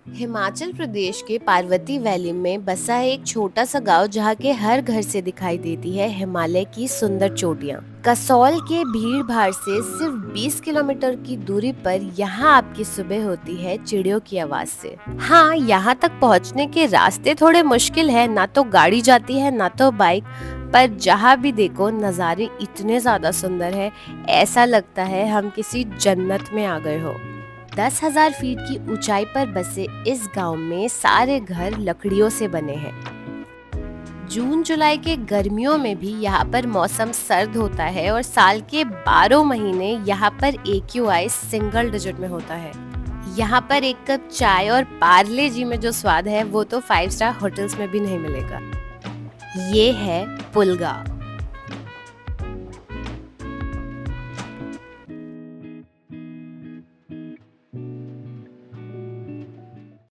हिमाचल प्रदेश के पार्वती वैली में बसा है एक छोटा सा गांव जहाँ के हर घर से दिखाई देती है हिमालय की सुंदर चोटियाँ। कसौल के भीड़ भाड़ से सिर्फ 20 किलोमीटर की दूरी पर यहाँ आपकी सुबह होती है चिड़ियों की आवाज से। हाँ, यहाँ तक पहुँचने के रास्ते थोड़े मुश्किल है, ना तो गाड़ी जाती है ना तो बाइक, पर जहाँ भी देखो नज़ारे इतने ज्यादा सुंदर है, ऐसा लगता है हम किसी जन्नत में आ गए हो। 10,000 फीट की ऊंचाई पर बसे इस गांव में सारे घर लकड़ियों से बने हैं। जून जुलाई के गर्मियों में भी यहाँ पर मौसम सर्द होता है और साल के 12 महीने यहाँ पर AQI सिंगल डिजिट में होता है। यहाँ पर एक कप चाय और पार्ले जी में जो स्वाद है वो तो 5 स्टार होटल्स में भी नहीं मिलेगा। ये है पुलगा।